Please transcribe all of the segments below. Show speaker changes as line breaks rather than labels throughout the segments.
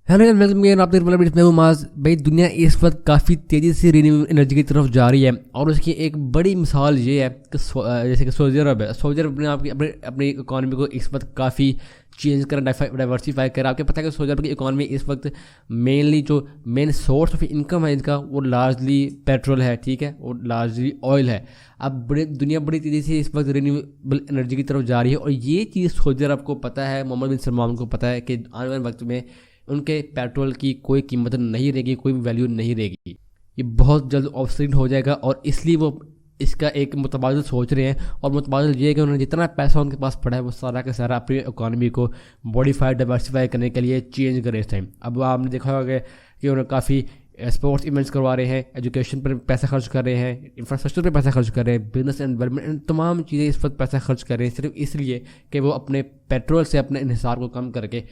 Hello यार, welcome again. आप मैं हूं माज भाई। दुनिया इस वक्त काफ़ी तेज़ी से रिन्यूएबल एनर्जी की तरफ जा रही है और उसकी एक बड़ी मिसाल ये है कि जैसे कि सऊदी अरब है। सऊदी अरब ने आपकी अपने अपनी इकॉनमी को इस वक्त काफ़ी चेंज कर डाइवर्सिफाई कर। आपको पता है कि सऊदी अरब की इकॉनमी इस वक्त मेनली जो मेन सोर्स ऑफ इनकम है इनका वो लार्जली पेट्रोल है, ठीक है, और लार्जली ऑयल है। अब दुनिया बड़ी तेज़ी से इस वक्त रिन्यूएबल एनर्जी की तरफ जा रही है और ये चीज़ सऊदी अरब को पता है, मोहम्मद बिन सलमान को पता है कि आने वाले वक्त में उनके पेट्रोल की कोई कीमत नहीं रहेगी, कोई वैल्यू नहीं रहेगी, ये बहुत जल्द ऑब्सोलीट हो जाएगा। और इसलिए वो इसका एक मुतबादिल सोच रहे हैं। और मुतबादिल ये है कि उन्होंने जितना पैसा उनके पास पड़ा है वो सारा का सारा अपनी इकॉनमी को मॉडिफाई डाइवर्सिफाई करने के लिए चेंज करें इस टाइम। अब आपने देखा होगा कि उन्होंने काफ़ी स्पोर्ट्स इवेंट्स करवा रहे हैं, एजुकेशन पर पैसा खर्च कर रहे हैं, इंफ्रास्ट्रक्चर पर पैसा खर्च कर रहे हैं, बिजनेस एंड डेवलपमेंट तमाम चीज़ें इस वक्त पैसा खर्च कर रहे हैं सिर्फ इसलिए कि वो अपने पेट्रोल से अपने इन्हिसार को कम करके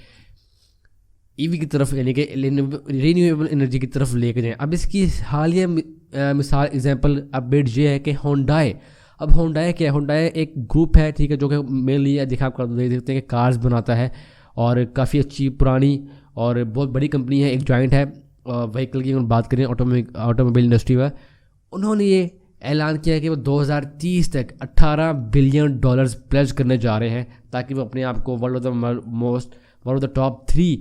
ईवी की तरफ यानी कि रीन्यूएबल एनर्जी की तरफ लेके जाएं। अब इसकी हालिया मिसाल एग्जांपल अपडेट ये है कि होंडाई। अब होंडाई क्या है? होंडाई एक ग्रुप है, ठीक है, जो कि मेनली दिखा आप देख सकते हैं कि कार्स बनाता है और काफ़ी अच्छी पुरानी और बहुत बड़ी कंपनी है, एक जॉइंट है। व्हीकल की अगर बात करें ऑटोमोबाइल इंडस्ट्री में, उन्होंने ये ऐलान किया है कि वो 2030 तक $18 बिलियन प्लेज करने जा रहे हैं ताकि वो अपने आप को world of the top 3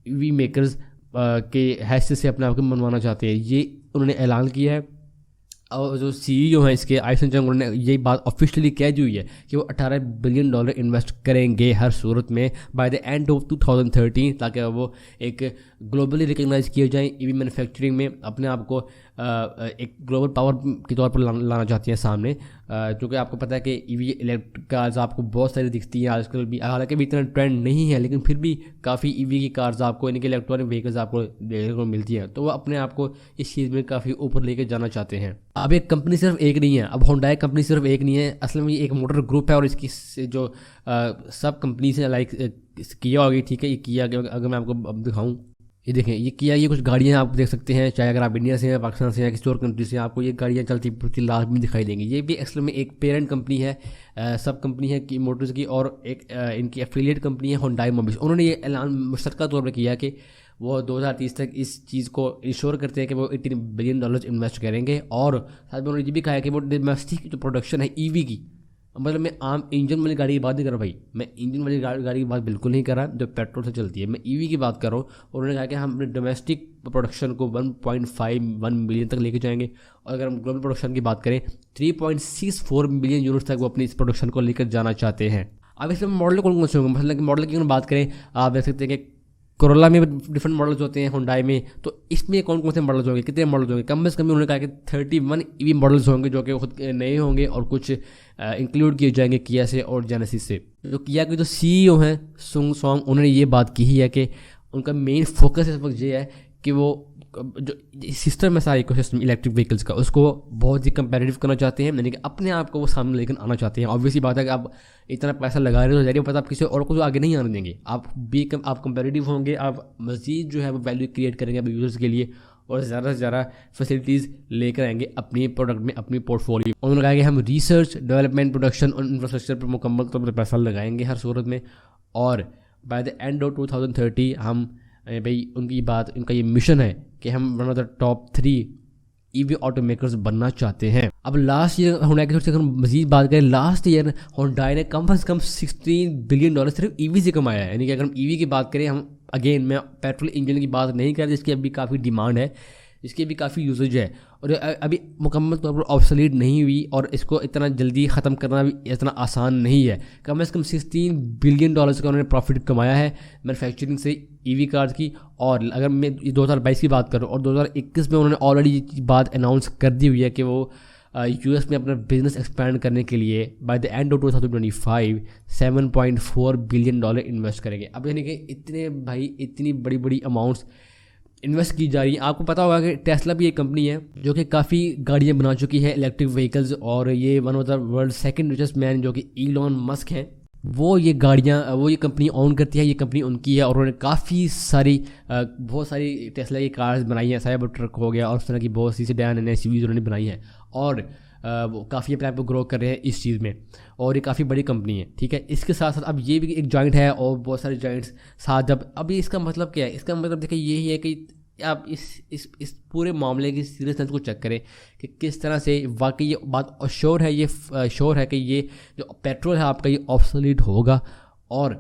EV makers के हैसियत से अपने आप को मनवाना चाहते हैं। ये उन्होंने ऐलान किया है। और जो सीईओ हैं इसके आइसन जंग, उन्होंने यही बात ऑफिशियली कह दी हुई है कि वो $18 बिलियन इन्वेस्ट करेंगे हर सूरत में बाय द एंड ऑफ 2013 ताकि वो एक ग्लोबली रिकग्नाइज किए जाएं ईवी मैन्युफैक्चरिंग में, अपने आप को एक ग्लोबल पावर के तौर पर लाना चाहती हैं सामने। क्योंकि आपको पता है कि ईवी इलेक्ट्रिक कार्स आपको बहुत सारी दिखती हैं आजकल भी, हालांकि भी इतना ट्रेंड नहीं है लेकिन फिर भी काफ़ी ईवी की कार्स आपको इनके इलेक्ट्रॉनिक व्हीकल्स आपको देखने को मिलती हैं। तो वो अपने आप को इस चीज़ में काफ़ी ऊपर लेके जाना चाहते हैं। अब एक कंपनी सिर्फ एक नहीं है, अब होंडाई कंपनी सिर्फ एक नहीं है, असल में ये एक मोटर ग्रुप है और इसकी जो सब कंपनीज हैं लाइक किया होगी, ठीक है। ये किया अगर मैं आपको अब दिखाऊँ, ये देखें, ये किया, ये कुछ गाड़ियाँ आप देख सकते हैं, चाहे अगर आप इंडिया से हैं, पाकिस्तान से हैं, किसी और कंट्री से, आपको ये गाड़ियाँ चलती फिरती लास्ट में दिखाई देंगी। ये भी असल में एक पेरेंट कंपनी है, सब कंपनी है की मोटर्स की, और एक इनकी एफिलिएट कंपनी है होंडाई मोबिल्स। उन्होंने ये ऐलान मुश्तरका तौर पर किया कि वो 2030 तक इस चीज़ को इंश्योर करते हैं कि वो $18 बिलियन इन्वेस्ट करेंगे। और साथ में उन्होंने ये भी कहा है कि वो डोमेस्टिक जो प्रोडक्शन है ईवी की, मतलब मैं आम इंजन वाली गाड़ी की बात नहीं कर रहा भाई, मैं इंजन वाली गाड़ी की बात बिल्कुल नहीं कर रहा जो पेट्रोल से चलती है, मैं ईवी की बात कर रहा हूँ। और उन्होंने कहा कि हम अपने डोमेस्टिक प्रोडक्शन को 1.51 मिलियन तक लेके जाएंगे और अगर हम ग्लोबल प्रोडक्शन की बात करें 3.64 मिलियन यूनिट तक वो अपनी इस प्रोडक्शन को लेकर जाना चाहते हैं। अब इसमें मॉडल कौन कौन से होंगे? मतलब मॉडल की अगर बात करें, आप देख सकते हैं कि कोरोला में डिफरेंट मॉडल्स होते हैं, हुंडई में, तो इसमें कौन कौन से मॉडल्स होंगे, कितने मॉडल्स होंगे? कम से कम उन्होंने कहा कि 31 ईवी मॉडल्स होंगे जो कि खुद नए होंगे और कुछ इंक्लूड किए जाएंगे किया से और जेनेसिस से। जो किया के जो सीईओ हैं सुंग सॉन्ग, उन्होंने ये बात की ही है कि उनका मेन फोकस इस वक्त ये है कि वो जो सिस्टम है सारा इकोसिस्टम इलेक्ट्रिक व्हीकल्स का, उसको बहुत ही कंपेरेटिव करना चाहते हैं, यानी कि अपने आप को वो सामने लेकर आना चाहते हैं। ऑब्वियसली बात है कि आप इतना पैसा लगा रहे हो तो जाहिर पता आप किसी और को तो आगे नहीं आने देंगे, आप कंपेरेटिव होंगे, आप मज़ीद जो है वो वैल्यू क्रिएट करेंगे अपने यूज़र्स के लिए और ज़्यादा से ज़्यादा फैसिलिटीज़ लेकर आएंगे अपनी प्रोडक्ट में, अपनी पोर्टफोलियो। उन्होंने कहा कि हम रिसर्च डेवलपमेंट प्रोडक्शन और इंफ्रास्ट्रक्चर पर मुकम्मल तौर पर पैसा लगाएंगे हर सूरत में। और बाय द एंड ऑफ 2030 हम भाई उनका ये मिशन है कि हम one of the top 3 EV auto makers बनना चाहते हैं। अब लास्ट ईयर होंडाई की से मजीद बात करें, लास्ट ईयर होंडाई ने कम से कम $16 बिलियन सिर्फ ईवी से कमाया है। यानी कि अगर हम ईवी की बात करें, हम अगेन मैं पेट्रोल इंजन की बात नहीं कर रहा जिसकी अभी काफ़ी डिमांड है, इसकी भी काफ़ी यूजेज है और अभी मुकम्मल तौर पर ऑब्सोलीट नहीं हुई और इसको इतना जल्दी ख़त्म करना भी इतना आसान नहीं है। कम से कम $16 बिलियन का उन्होंने प्रॉफिट कमाया है मैन्युफैक्चरिंग से ईवी कार्स की। और अगर मैं 2022 की बात करूँ और 2021 में उन्होंने ऑलरेडी ये बात अनाउंस कर दी हुई है कि वो यूएस में अपना बिजनेस एक्सपैंड करने के लिए by the end of 2025 $7.4 billion invest करेंगे। अब यानी कि इतनी बड़ी बड़ी अमाउंट्स इन्वेस्ट की जा रही है। आपको पता होगा कि टेस्ला भी एक कंपनी है जो कि काफ़ी गाड़ियाँ बना चुकी है इलेक्ट्रिक व्हीकल्स, और ये one of the world second richest man जो कि इलॉन मस्क हैं, वो ये कंपनी ओन करती है, ये कंपनी उनकी है। और उन्होंने काफ़ी सारी बहुत सारी टेस्ला की कार्स बनाई हैं, साइबर ट्रक हो गया और उस तरह की बहुत सी सेडान एंड एसयूवीज उन्होंने बनाई हैं। और वो काफ़ी अपने आप को ग्रो कर रहे हैं इस चीज़ में, और ये काफ़ी बड़ी कंपनी है, ठीक है। इसके साथ साथ अब ये भी एक जॉइंट है और बहुत सारे जॉइंट्स साथ। जब अभी इसका मतलब क्या है, इसका मतलब देखिए यही है कि आप इस पूरे मामले की सीरियसनेस को चेक करें कि किस तरह से वाकई ये बात श्योर है, ये श्योर है कि ये जो पेट्रोल है आपका ये ऑब्सोलीट होगा, और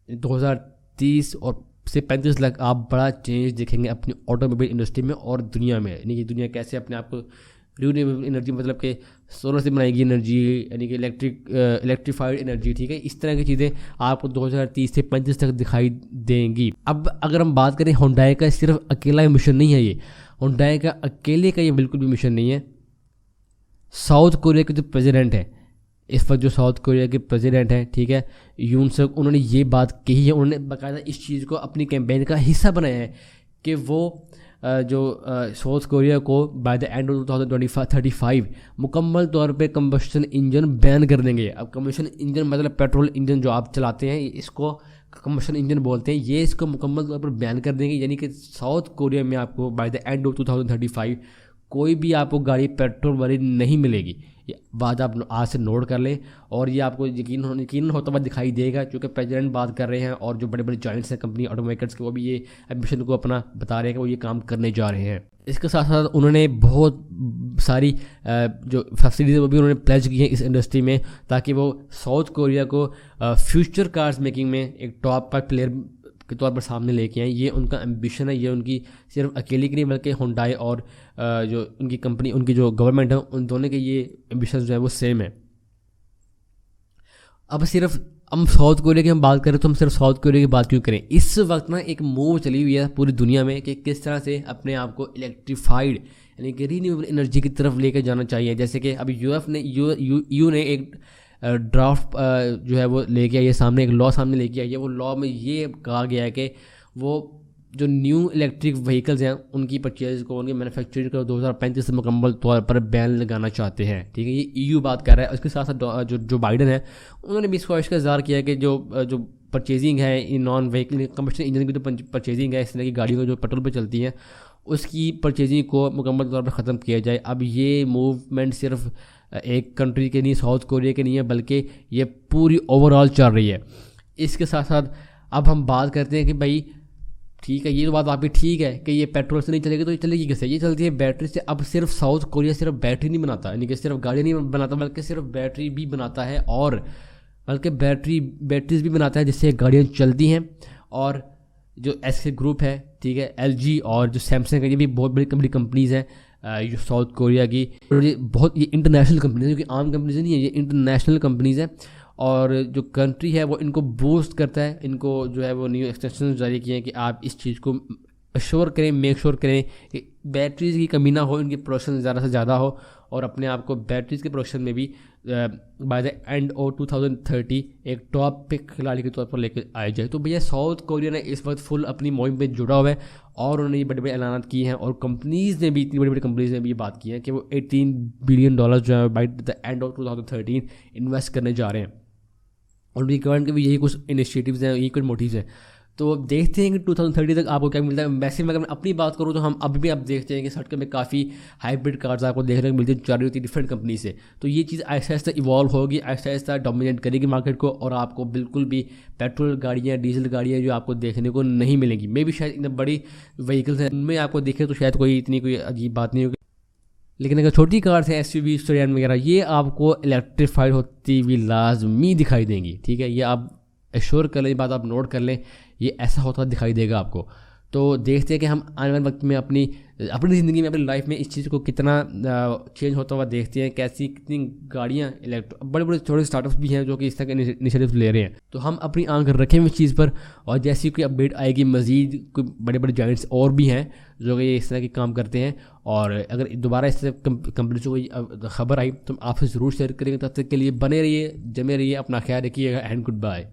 2030 और से 35 तक आप बड़ा चेंज देखेंगे अपनी ऑटोमोबाइल इंडस्ट्री में और दुनिया में। यानी कि दुनिया कैसे अपने आप को रिन्यूएबल एनर्जी, मतलब कि सोलर से बनाएगी एनर्जी, यानी कि इलेक्ट्रीफाइड एनर्जी, ठीक है। इस तरह की चीज़ें आपको 2030 से 35 तक दिखाई देंगी। अब अगर हम बात करें हुंडई का, सिर्फ अकेला मिशन नहीं है ये, हुंडई का अकेले का ये बिल्कुल भी मिशन नहीं है। साउथ कोरिया के जो प्रेसिडेंट है इस वक्त, जो साउथ कोरिया के प्रेसिडेंट हैं, ठीक है, यून सक, उन्होंने ये बात कही है, उन्होंने बाकायदा इस चीज़ को अपनी कैंपेन का हिस्सा बनाया है कि वो जो साउथ कोरिया को बाय द एंड ऑफ 2035 मुकम्मल तौर पे कंबशन इंजन बैन कर देंगे। अब कंबशन इंजन मतलब पेट्रोल इंजन जो आप चलाते हैं, इसको कंबशन इंजन बोलते हैं, ये इसको मुकम्मल तौर पर बैन कर देंगे। यानी कि साउथ कोरिया में आपको बाय द एंड ऑफ 2035 कोई भी आपको गाड़ी पेट्रोल वाली नहीं मिलेगी। ये बात आप आज से नोट कर लें, और ये आपको यकीन होता हुआ दिखाई देगा, क्योंकि प्रेसिडेंट बात कर रहे हैं और जो बड़े बड़े जॉइंट्स हैं कंपनी ऑटोमेकर्स के, वो भी ये एम्बिशन को अपना बता रहे हैं कि वो ये काम करने जा रहे हैं। इसके साथ साथ उन्होंने बहुत सारी जो फैसिलिटीज़ वो भी उन्होंने प्लेज की हैं इस इंडस्ट्री में, ताकि वो साउथ कोरिया को फ्यूचर कार्स मेकिंग में एक टॉप का प्लेयर के तौर पर सामने लेके आए। ये उनका एम्बिशन है, ये उनकी सिर्फ अकेली की नहीं बल्कि हुंडई और जो उनकी कंपनी, उनकी जो गवर्नमेंट है, उन दोनों के ये एम्बिशन जो है वो सेम है। अब सिर्फ हम साउथ कोरिया की हम बात करें तो हम सिर्फ साउथ कोरिया की बात क्यों करें, इस वक्त ना एक मूव चली हुई है पूरी दुनिया में कि किस तरह से अपने आप को इलेक्ट्रीफाइड यानी कि रीन्यूएबल एनर्जी की तरफ लेकर जाना चाहिए। जैसे कि अभी यू ने एक ड्राफ्ट जो है वो लेके आई है सामने, एक लॉ सामने लेके आई है। वो लॉ में ये कहा गया है कि वो जो न्यू इलेक्ट्रिक व्हीकल्स हैं उनकी परचेज को, उनकी मैन्युफैक्चरिंग को 2035 से मुकम्मल तौर पर बैन लगाना चाहते हैं, ठीक है। ये ईयू बात कर रहा है। उसके साथ साथ जो बाइडन है उन्होंने भी इस ख्वाहिश का इज़हार किया कि जो परचेजिंग है in non vehicle combustion engine की जो परचेजिंग है, इस तरह की गाड़ियों जो पेट्रोल पर चलती हैं, उसकी परचेजिंग को मुकम्मल तौर पर ख़त्म किया जाए। अब ये मूवमेंट सिर्फ एक कंट्री के नहीं, साउथ कोरिया के नहीं है, बल्कि ये पूरी ओवरऑल चल रही है। इसके साथ साथ अब हम बात करते हैं कि भाई ठीक है, ये तो बात आपकी ठीक है कि ये पेट्रोल से नहीं चलेगी, तो ये चलेगी कैसे? ये चलती है बैटरी से। अब सिर्फ साउथ कोरिया सिर्फ बैटरी नहीं बनाता, यानी कि सिर्फ गाड़ी नहीं बनाता, बल्कि सिर्फ बैटरी भी बनाता है, और बल्कि बैटरीज भी बनाता है जिससे गाड़ियाँ चलती हैं। और जो एसके ग्रुप है, ठीक है, एलजी और जो सैमसंग है, ये भी बहुत बड़ी कंपनीज़ हैं जो साउथ कोरिया की। ये इंटरनेशनल कंपनीज है, क्योंकि आम कंपनीज नहीं है, ये इंटरनेशनल कंपनीज़ हैं। और जो कंट्री है वो इनको बूस्ट करता है, इनको जो है वो न्यू एक्सटेंशन जारी किए हैं कि आप इस चीज़ को अश्योर करें, मेक श्योर करें कि बैटरीज़ की कमी ना हो, इनकी प्रोडक्शन ज़्यादा से ज़्यादा हो, और अपने आप को बैटरीज़ के प्रोडक्शन में भी बाय द एंड ऑफ 2030 एक टॉप पे खिलाड़ी के तौर पर लेकर आया जाए। तो भैया साउथ कोरिया ने इस वक्त फुल अपनी मुहिम पे जुड़ा हुआ है, और उन्होंने ये बड़े बड़े ऐलान किए हैं, और कंपनीज़ ने भी, इतनी बड़ी बड़ी कंपनीज़ ने भी ये बात की है कि वो $18 बिलियन जो है by the end of 2013 invest करने जा रहे हैं। और उनकी गवर्नमेंट के भी यही कुछ इनिशिएटिव्स हैं, यही कुछ मोटिव्स हैं। तो देखते हैं कि 2030 तक आपको क्या मिलता है। वैसे मैं अगर अपनी बात करूँ तो हम अभी भी आप देखते हैं कि सड़क में काफ़ी हाइब्रिड कार्स आपको देखने को मिलती है, जा रही होती है डिफरेंट कंपनी से। तो ये चीज़ आहिस्ता आहिस्ता इवॉल्व होगी, आहिस्ता आहिस्ता डोमिनेट करेगी मार्केट को, और आपको बिल्कुल भी पेट्रोल गाड़ियाँ, डीजल गाड़ियाँ जो आपको देखने को नहीं मिलेंगी। मे भी शायद इन बड़ी व्हीकल्स हैं उनमें आपको देखें तो शायद कोई अजीब बात नहीं होगी, लेकिन अगर छोटी कार्स हैं, एसयूवी, सेडान वगैरह, ये आपको इलेक्ट्रीफाइड होती हुई लाजमी दिखाई देंगी, ठीक है। ये आप एश्योर कर लें, बात आप नोट कर लें, ये ऐसा होता दिखाई देगा आपको। तो देखते हैं कि हम आने वाले वक्त में अपनी ज़िंदगी में, अपनी लाइफ में इस चीज़ को कितना चेंज होता हुआ देखते हैं। कितनी गाड़ियाँ बड़े बड़े छोटे स्टार्टअप्स भी हैं जो कि इस तरह के इनिशिएटिव्स ले रहे हैं। तो हम अपनी आंख रखें इस चीज़ पर, और जैसी कोई अपडेट आएगी, मज़ीद कोई बड़े बड़े जाइंट्स और भी हैं जो कि इस तरह के काम करते हैं, और अगर दोबारा इस तरह कंपनी से कोई खबर आई तो हम आपसे ज़रूर शेयर करेंगे। तब तक के लिए बने रहिए, जमे रहिए, अपना ख्याल रखिएगा, एंड गुड बाय।